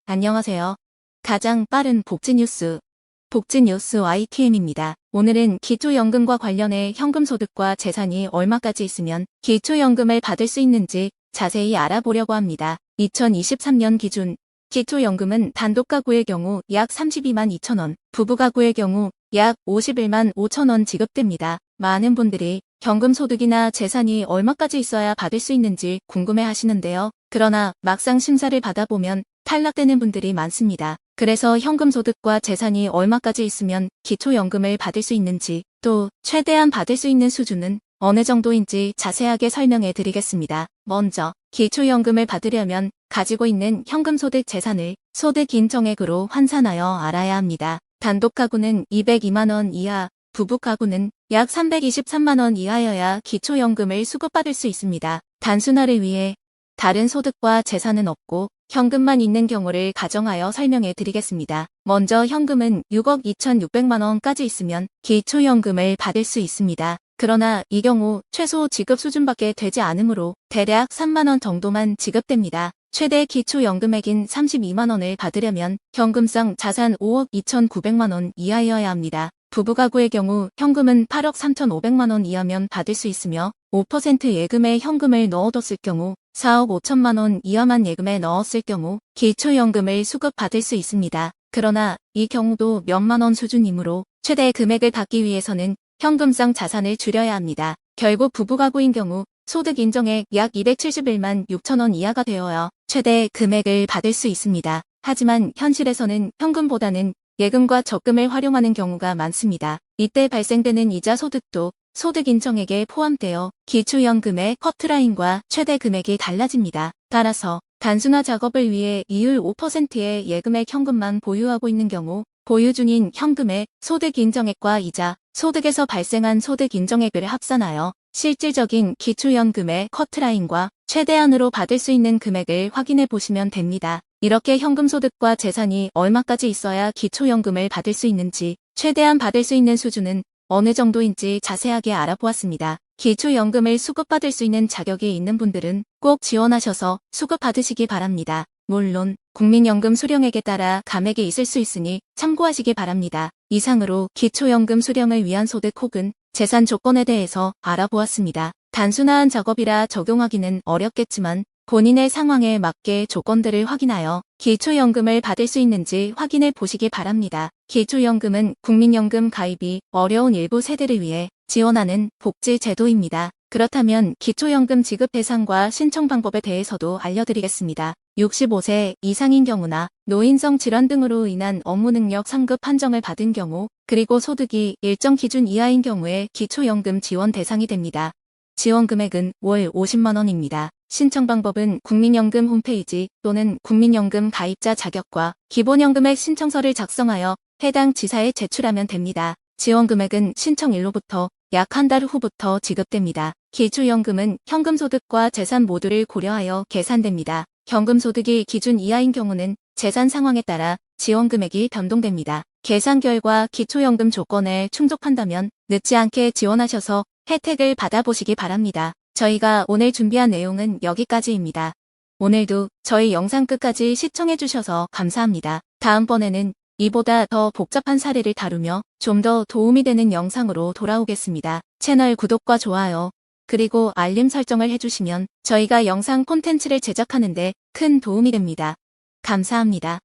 안녕하세요. 가장 빠른 복지뉴스 YTN입니다. 오늘은 기초연금과 관련해 현금소득과 재산이 얼마까지 있으면 기초연금을 받을 수 있는지 자세히 알아보려고 합니다. 2023년 기준 기초연금은 단독가구의 경우 약 32만 2천 원, 부부가구의 경우 약 51만 5천 원 지급됩니다. 많은 분들이 현금소득이나 재산이 얼마까지 있어야 받을 수 있는지 궁금해 하시는데요. 그러나 막상 심사를 받아보면 탈락되는 분들이 많습니다. 그래서 현금소득과 재산이 얼마까지 있으면 기초연금을 받을 수 있는지, 또 최대한 받을 수 있는 수준은 어느 정도인지 자세하게 설명해 드리겠습니다. 먼저 기초연금을 받으려면 가지고 있는 현금소득 재산을 소득인정액으로 환산하여 알아야 합니다. 단독가구는 202만 원 이하, 부부가구는 약 323만 원 이하여야 기초연금을 수급받을 수 있습니다. 단순화를 위해 다른 소득과 재산은 없고 현금만 있는 경우를 가정하여 설명해 드리겠습니다. 먼저 현금은 6억 2,600만 원까지 있으면 기초연금을 받을 수 있습니다. 그러나 이 경우 최소 지급 수준밖에 되지 않으므로 대략 3만 원 정도만 지급됩니다. 최대 기초연금액인 32만 원을 받으려면 현금성 자산 5억 2,900만 원 이하여야 합니다. 부부가구의 경우 현금은 8억 3,500만 원 이하면 받을 수 있으며 5% 예금에 현금을 넣어뒀을 경우 4억 5천만 원 이하만 예금에 넣었을 경우 기초연금을 수급받을 수 있습니다. 그러나 이 경우도 몇만 원 수준이므로 최대 금액을 받기 위해서는 현금성 자산을 줄여야 합니다. 결국 부부가구인 경우 소득인정액 약 271만 6천 원 이하가 되어야 최대 금액을 받을 수 있습니다. 하지만 현실에서는 현금보다는 예금과 적금을 활용하는 경우가 많습니다. 이때 발생되는 이자 소득도 소득인정액에 포함되어 기초연금의 커트라인과 최대 금액이 달라집니다. 따라서 단순화 작업을 위해 이율 5%의 예금액 현금만 보유하고 있는 경우 보유 중인 현금의 소득인정액과 이자, 소득에서 발생한 소득인정액을 합산하여 실질적인 기초연금의 커트라인과 최대한으로 받을 수 있는 금액을 확인해 보시면 됩니다. 이렇게 현금소득과 재산이 얼마까지 있어야 기초연금을 받을 수 있는지, 최대한 받을 수 있는 수준은 어느 정도인지 자세하게 알아보았습니다. 기초연금을 수급받을 수 있는 자격이 있는 분들은 꼭 지원하셔서 수급받으시기 바랍니다. 물론 국민연금 수령액에 따라 감액이 있을 수 있으니 참고하시기 바랍니다. 이상으로 기초연금 수령을 위한 소득 혹은 재산 조건에 대해서 알아보았습니다. 단순화한 작업이라 적용하기는 어렵겠지만 본인의 상황에 맞게 조건들을 확인하여 기초연금을 받을 수 있는지 확인해 보시기 바랍니다. 기초연금은 국민연금 가입이 어려운 일부 세대를 위해 지원하는 복지제도입니다. 그렇다면 기초연금 지급 대상과 신청 방법에 대해서도 알려드리겠습니다. 65세 이상인 경우나 노인성 질환 등으로 인한 업무능력 상급 판정을 받은 경우, 그리고 소득이 일정 기준 이하인 경우에 기초연금 지원 대상이 됩니다. 지원 금액은 월 50만 원입니다. 신청 방법은 국민연금 홈페이지 또는 국민연금 가입자 자격과 기본연금액 신청서를 작성하여 해당 지사에 제출하면 됩니다. 지원 금액은 신청일로부터 약 한 달 후부터 지급됩니다. 기초연금은 현금소득과 재산 모두를 고려하여 계산됩니다. 현금소득이 기준 이하인 경우는 재산 상황에 따라 지원 금액이 변동됩니다. 계산 결과 기초연금 조건에 충족한다면 늦지 않게 지원하셔서 혜택을 받아보시기 바랍니다. 저희가 오늘 준비한 내용은 여기까지입니다. 오늘도 저희 영상 끝까지 시청해주셔서 감사합니다. 다음번에는 이보다 더 복잡한 사례를 다루며 좀 더 도움이 되는 영상으로 돌아오겠습니다. 채널 구독과 좋아요, 그리고 알림 설정을 해주시면 저희가 영상 콘텐츠를 제작하는 데 큰 도움이 됩니다. 감사합니다.